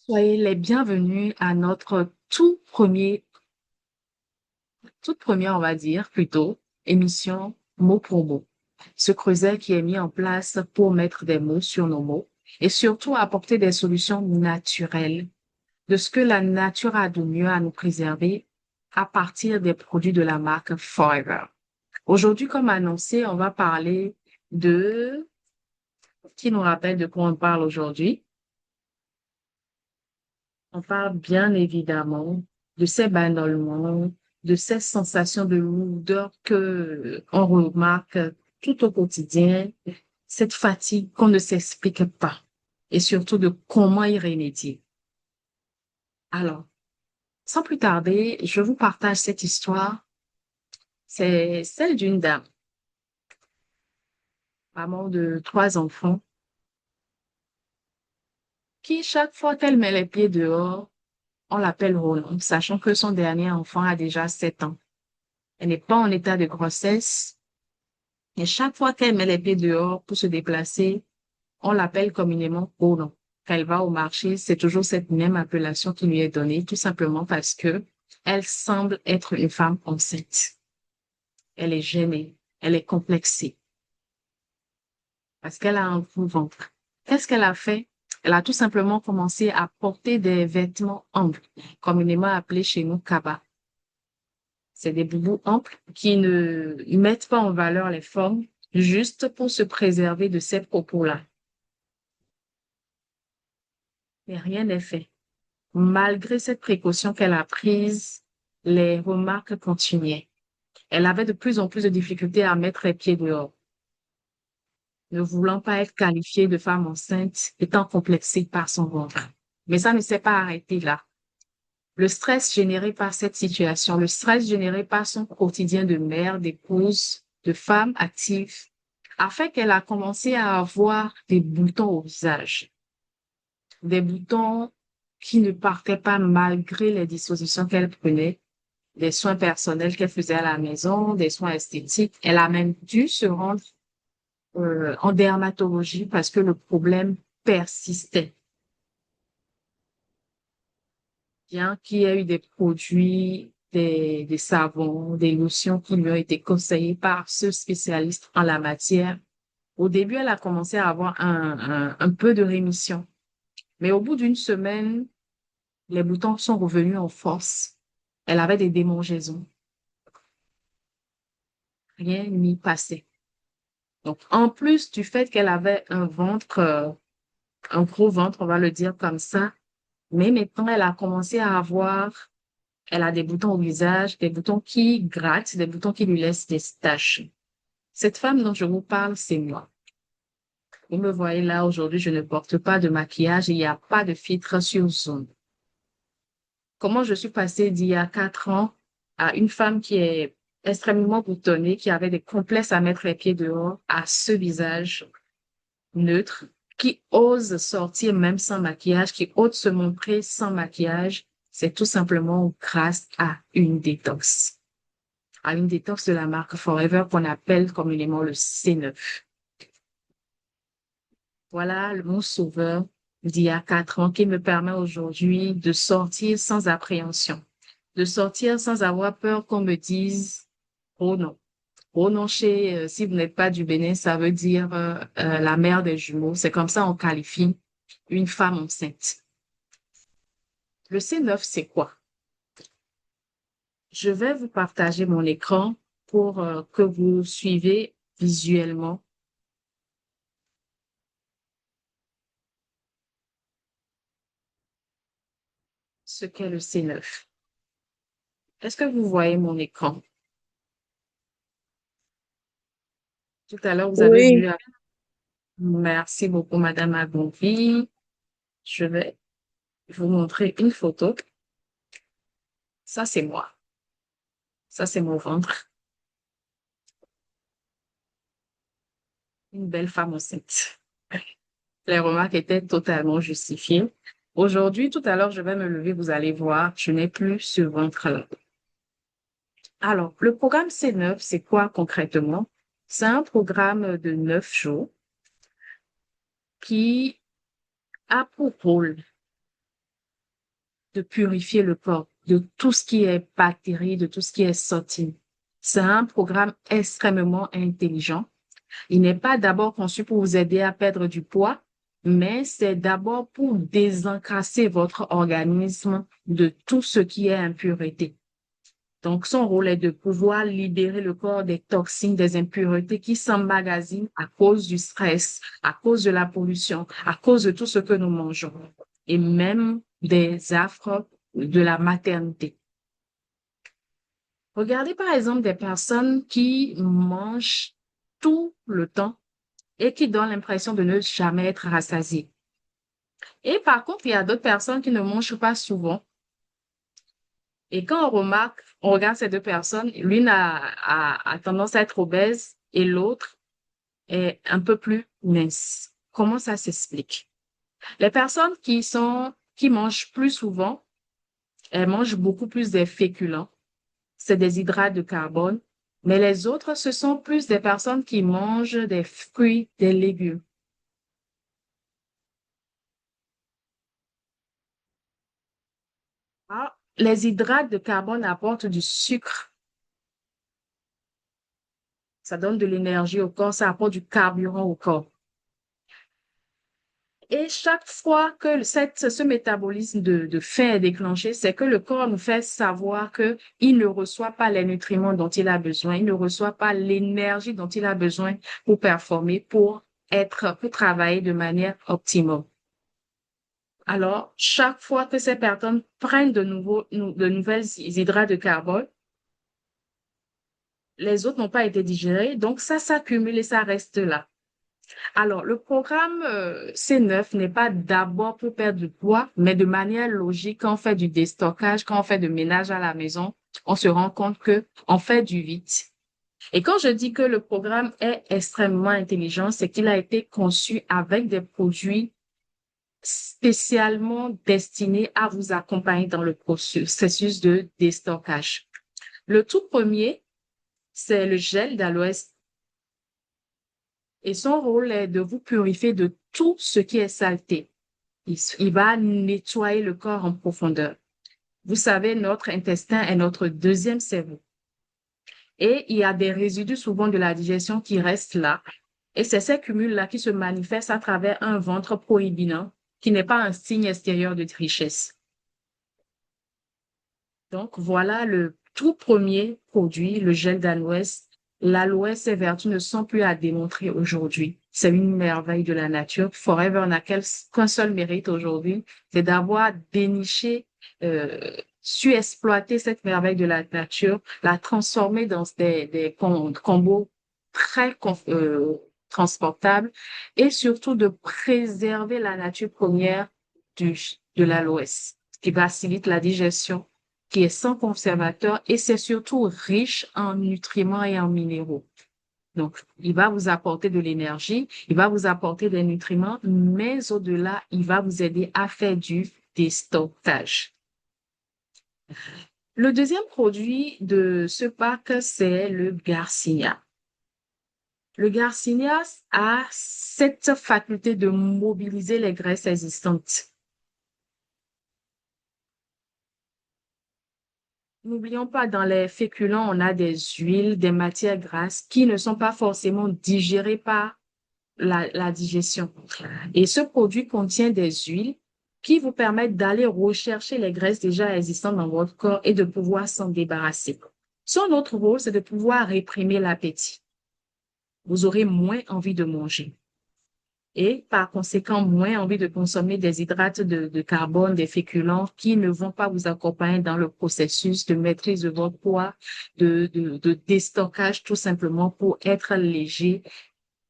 Soyez les bienvenus à notre toute première, on va dire, plutôt, émission mot pour mot. Ce creuset qui est mis en place pour mettre des mots sur nos mots et surtout apporter des solutions naturelles de ce que la nature a de mieux à nous préserver à partir des produits de la marque Forever. Aujourd'hui, comme annoncé, on va parler de, qui nous rappelle de quoi on parle aujourd'hui? On parle bien évidemment de ces ballonnements, de ces sensations de lourdeur que on remarque tout au quotidien, cette fatigue qu'on ne s'explique pas et surtout de comment y remédier. Alors, sans plus tarder, je vous partage cette histoire. C'est celle d'une dame, maman de 3 enfants, qui chaque fois qu'elle met les pieds dehors, on l'appelle Roland, sachant que son dernier enfant a déjà 7 ans. Elle n'est pas en état de grossesse. Et chaque fois qu'elle met les pieds dehors pour se déplacer, on l'appelle communément Roland. Quand elle va au marché, c'est toujours cette même appellation qui lui est donnée, tout simplement parce que elle semble être une femme enceinte. Elle est gênée, elle est complexée, parce qu'elle a un gros ventre. Qu'est-ce qu'elle a fait? Elle a tout simplement commencé à porter des vêtements amples, communément appelés chez nous kaba. C'est des boubous amples qui ne mettent pas en valeur les formes, juste pour se préserver de ces propos-là. Mais rien n'est fait. Malgré cette précaution qu'elle a prise, les remarques continuaient. Elle avait de plus en plus de difficultés à mettre les pieds dehors. Ne voulant pas être qualifiée de femme enceinte, étant complexée par son ventre. Mais ça ne s'est pas arrêté là. Le stress généré par cette situation, le stress généré par son quotidien de mère, d'épouse, de femme active, a fait qu'elle a commencé à avoir des boutons au visage. Des boutons qui ne partaient pas malgré les dispositions qu'elle prenait, des soins personnels qu'elle faisait à la maison, des soins esthétiques. Elle a même dû se rendre en dermatologie parce que le problème persistait. Bien qu'il y ait eu des produits, des savons, des lotions qui lui ont été conseillés par ce spécialiste en la matière, au début, elle a commencé à avoir un peu de rémission. Mais au bout d'une semaine, les boutons sont revenus en force. Elle avait des démangeaisons. Rien n'y passait. Donc, en plus du fait qu'elle avait un ventre, un gros ventre, on va le dire comme ça, mais maintenant, elle a commencé à avoir, elle a des boutons au visage, des boutons qui grattent, des boutons qui lui laissent des taches. Cette femme dont je vous parle, c'est moi. Vous me voyez là, aujourd'hui, je ne porte pas de maquillage et il n'y a pas de filtre sur Zoom. Comment je suis passée d'il y a 4 ans à une femme qui est extrêmement boutonnée, qui avait des complexes à mettre les pieds dehors, à ce visage neutre, qui ose sortir même sans maquillage, qui ose se montrer sans maquillage, c'est tout simplement grâce à une détox de la marque Forever qu'on appelle communément le C9. Voilà mon sauveur d'il y a 4 ans qui me permet aujourd'hui de sortir sans appréhension, de sortir sans avoir peur qu'on me dise, oh non. Oh non, si vous n'êtes pas du Bénin, ça veut dire la mère des jumeaux. C'est comme ça on qualifie une femme enceinte. Le C9, c'est quoi? Je vais vous partager mon écran pour que vous suivez visuellement ce qu'est le C9. Est-ce que vous voyez mon écran? Tout à l'heure, vous avez Oui, vu. Merci beaucoup, Madame Agonvi. Je vais vous montrer une photo. Ça, c'est moi. Ça, c'est mon ventre. Une belle femme enceinte. Les remarques étaient totalement justifiées. Aujourd'hui, tout à l'heure, je vais me lever, vous allez voir, je n'ai plus ce ventre-là. Alors, le programme C9, c'est quoi concrètement? C'est un programme de 9 jours qui a pour rôle de purifier le corps de tout ce qui est bactéries, de tout ce qui est sorti. C'est un programme extrêmement intelligent. Il n'est pas d'abord conçu pour vous aider à perdre du poids, mais c'est d'abord pour désencasser votre organisme de tout ce qui est impureté. Donc, son rôle est de pouvoir libérer le corps des toxines, des impuretés qui s'emmagasinent à cause du stress, à cause de la pollution, à cause de tout ce que nous mangeons et même des affres de la maternité. Regardez par exemple des personnes qui mangent tout le temps et qui donnent l'impression de ne jamais être rassasiées. Et par contre, il y a d'autres personnes qui ne mangent pas souvent. Et quand on regarde ces deux personnes, l'une a tendance à être obèse et l'autre est un peu plus mince. Comment ça s'explique? Les personnes qui mangent plus souvent, elles mangent beaucoup plus des féculents. C'est des hydrates de carbone. Mais les autres, ce sont plus des personnes qui mangent des fruits, des légumes. Ah, les hydrates de carbone apportent du sucre. Ça donne de l'énergie au corps, ça apporte du carburant au corps. Et chaque fois que ce métabolisme de faim est déclenché, c'est que le corps nous fait savoir que il ne reçoit pas les nutriments dont il a besoin, il ne reçoit pas l'énergie dont il a besoin pour performer, pour travailler de manière optimum. Alors, chaque fois que ces personnes prennent de nouvelles hydrates de carbone, les autres n'ont pas été digérés, donc ça s'accumule et ça reste là. Alors, le programme C9 n'est pas d'abord pour perdre du poids, mais de manière logique, quand on fait du déstockage, quand on fait du ménage à la maison, on se rend compte que on fait du vide. Et quand je dis que le programme est extrêmement intelligent, c'est qu'il a été conçu avec des produits spécialement destinés à vous accompagner dans le processus de déstockage. Le tout premier, c'est le gel d'aloès et son rôle est de vous purifier de tout ce qui est saleté. Il va nettoyer le corps en profondeur. Vous savez, notre intestin est notre deuxième cerveau. Et il y a des résidus souvent de la digestion qui restent là. Et c'est ces cumuls-là qui se manifestent à travers un ventre proéminent qui n'est pas un signe extérieur de richesse. Donc, voilà le tout premier produit, le gel d'aloès. L'aloès, ses vertus ne sont plus à démontrer aujourd'hui. C'est une merveille de la nature. Forever n'a qu'un seul mérite aujourd'hui, c'est d'avoir déniché, su exploiter cette merveille de la nature, la transformer dans des combos très transportables et surtout de préserver la nature première de l'aloès, qui facilite la digestion, qui est sans conservateur et c'est surtout riche en nutriments et en minéraux. Donc, il va vous apporter de l'énergie, il va vous apporter des nutriments, mais au-delà, il va vous aider à faire du déstockage. Le deuxième produit de ce pack, c'est le Garcinia. Le Garcinia a cette faculté de mobiliser les graisses existantes. N'oublions pas, dans les féculents, on a des huiles, des matières grasses qui ne sont pas forcément digérées par la digestion. Et ce produit contient des huiles qui vous permettent d'aller rechercher les graisses déjà existantes dans votre corps et de pouvoir s'en débarrasser. Son autre rôle, c'est de pouvoir réprimer l'appétit. Vous aurez moins envie de manger et par conséquent moins envie de consommer des hydrates de carbone, des féculents qui ne vont pas vous accompagner dans le processus de maîtrise de votre poids, de déstockage tout simplement pour être léger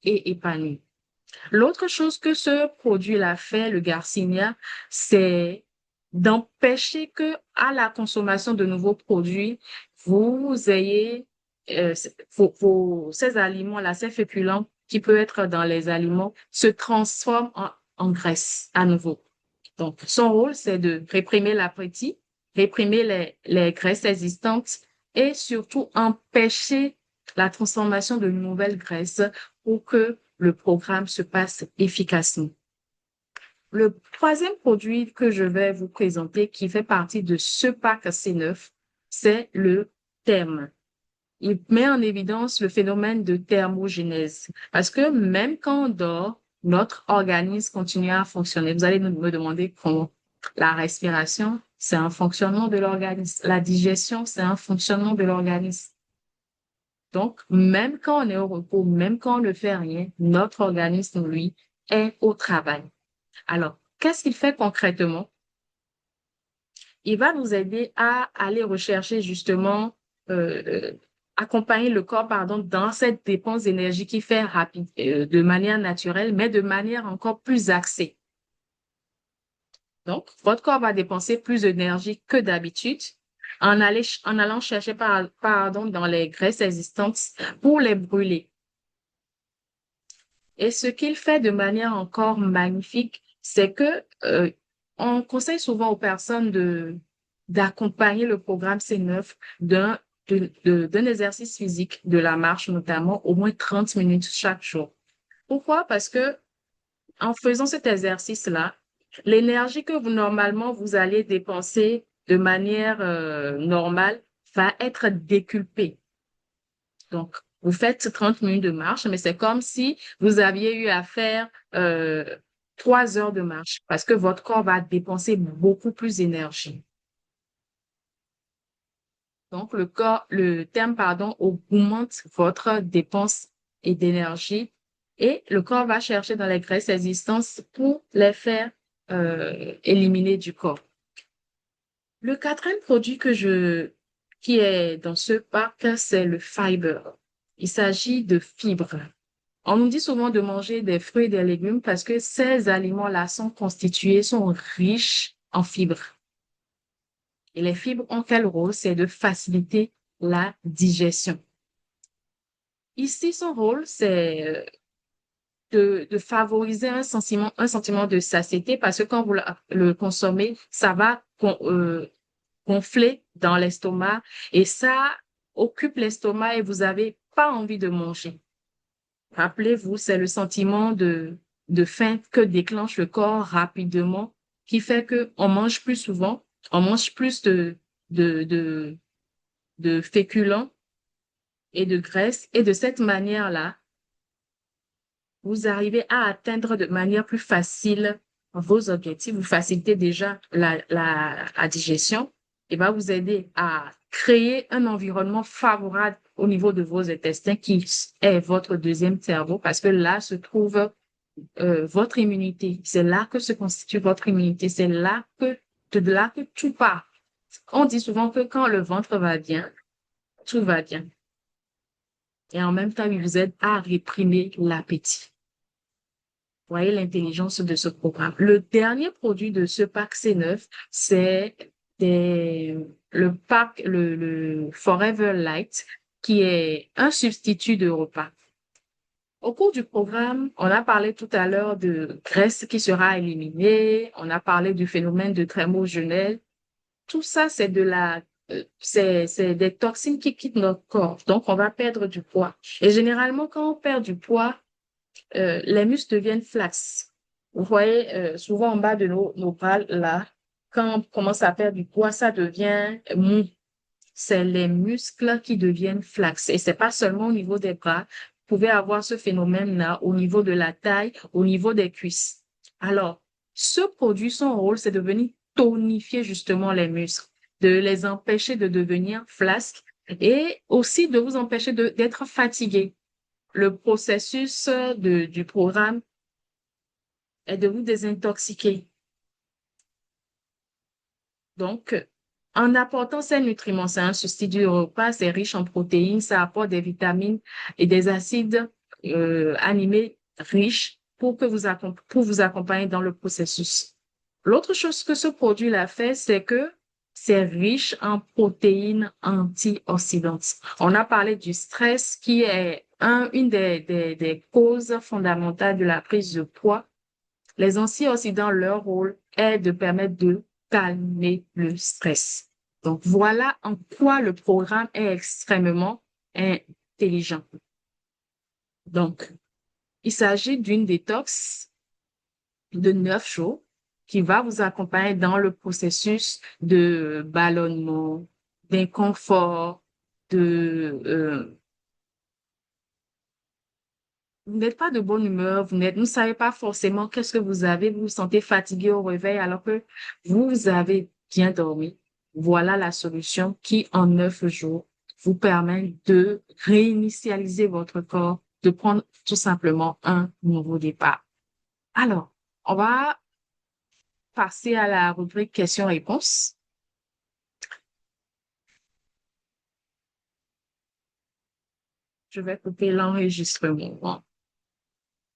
et épanoui. L'autre chose que ce produit-là fait, le Garcinia, c'est d'empêcher que à la consommation de nouveaux produits, vous ayez ces aliments-là, ces féculents qui peuvent être dans les aliments, se transforment en graisse à nouveau. Donc, son rôle, c'est de réprimer l'appétit, réprimer les graisses existantes et surtout empêcher la transformation de nouvelles graisses pour que le programme se passe efficacement. Le troisième produit que je vais vous présenter qui fait partie de ce pack C9, c'est le therme. Il met en évidence le phénomène de thermogénèse parce que même quand on dort, notre organisme continue à fonctionner. Vous allez me demander comment. La respiration, c'est un fonctionnement de l'organisme. La digestion, c'est un fonctionnement de l'organisme. Donc, même quand on est au repos, même quand on ne fait rien, notre organisme, lui, est au travail. Alors, qu'est-ce qu'il fait concrètement? Il va nous aider à aller rechercher justement, accompagner le corps, pardon, dans cette dépense d'énergie qui fait rapide, de manière naturelle, mais de manière encore plus axée. Donc, votre corps va dépenser plus d'énergie que d'habitude en allant chercher, pardon, dans les graisses existantes pour les brûler. Et ce qu'il fait de manière encore magnifique, c'est que on conseille souvent aux personnes d'accompagner le programme C9 d'un exercice physique, de la marche notamment, au moins 30 minutes chaque jour. Pourquoi? Parce que en faisant cet exercice-là, l'énergie que normalement vous allez dépenser de manière normale va être déculpée. Donc, vous faites 30 minutes de marche, mais c'est comme si vous aviez eu à faire 3 heures de marche parce que votre corps va dépenser beaucoup plus d'énergie. Donc, le terme, pardon, augmente votre dépense et d'énergie et le corps va chercher dans les graisses existantes pour les faire éliminer du corps. Le quatrième produit qui est dans ce pack, c'est le fiber. Il s'agit de fibres. On nous dit souvent de manger des fruits et des légumes parce que ces aliments-là sont riches en fibres. Et les fibres ont quel rôle? C'est de faciliter la digestion. Ici, son rôle, c'est de favoriser un sentiment de satiété parce que quand vous le consommez, ça va gonfler dans l'estomac et ça occupe l'estomac et vous n'avez pas envie de manger. Rappelez-vous, c'est le sentiment de faim que déclenche le corps rapidement qui fait que on mange plus souvent, on mange plus de, de, de féculents et de graisses et de cette manière-là, vous arrivez à atteindre de manière plus facile vos objectifs, vous facilitez déjà la digestion et va vous aider à créer un environnement favorable au niveau de vos intestins qui est votre deuxième cerveau parce que là se trouve votre immunité. C'est là que se constitue votre immunité. C'est là de là que tout part. On dit souvent que quand le ventre va bien, tout va bien. Et en même temps, il vous aide à réprimer l'appétit. Voyez l'intelligence de ce programme. Le dernier produit de ce pack C9, c'est le Forever Light, qui est un substitut de repas. Au cours du programme, on a parlé tout à l'heure de graisse qui sera éliminée, on a parlé du phénomène de thermogénèse. Tout ça, c'est des toxines qui quittent notre corps. Donc, on va perdre du poids. Et généralement, quand on perd du poids, les muscles deviennent flasques. Vous voyez, souvent en bas de nos bras, là, quand on commence à perdre du poids, ça devient mou. C'est les muscles qui deviennent flasques. Et c'est pas seulement au niveau des bras. Vous pouvez avoir ce phénomène-là au niveau de la taille, au niveau des cuisses. Alors, ce produit, son rôle, c'est de venir tonifier justement les muscles, de les empêcher de devenir flasques et aussi de vous empêcher d'être fatigué. Le processus du programme est de vous désintoxiquer. Donc, en apportant ces nutriments, c'est un substitut du repas, c'est riche en protéines, ça apporte des vitamines et des acides animés riches pour vous accompagner dans le processus. L'autre chose que ce produit-là fait, c'est que c'est riche en protéines antioxydantes. On a parlé du stress qui est une des causes fondamentales de la prise de poids. Les antioxydants, leur rôle est de permettre de calmer le stress. Donc, voilà en quoi le programme est extrêmement intelligent. Donc, il s'agit d'une détox de 9 jours qui va vous accompagner dans le processus de ballonnement, d'inconfort, vous n'êtes pas de bonne humeur, vous ne savez pas forcément qu'est-ce que vous avez, vous vous sentez fatigué au réveil alors que vous avez bien dormi. Voilà la solution qui, en 9 jours, vous permet de réinitialiser votre corps, de prendre tout simplement un nouveau départ. Alors, on va passer à la rubrique questions-réponses. Je vais couper l'enregistrement.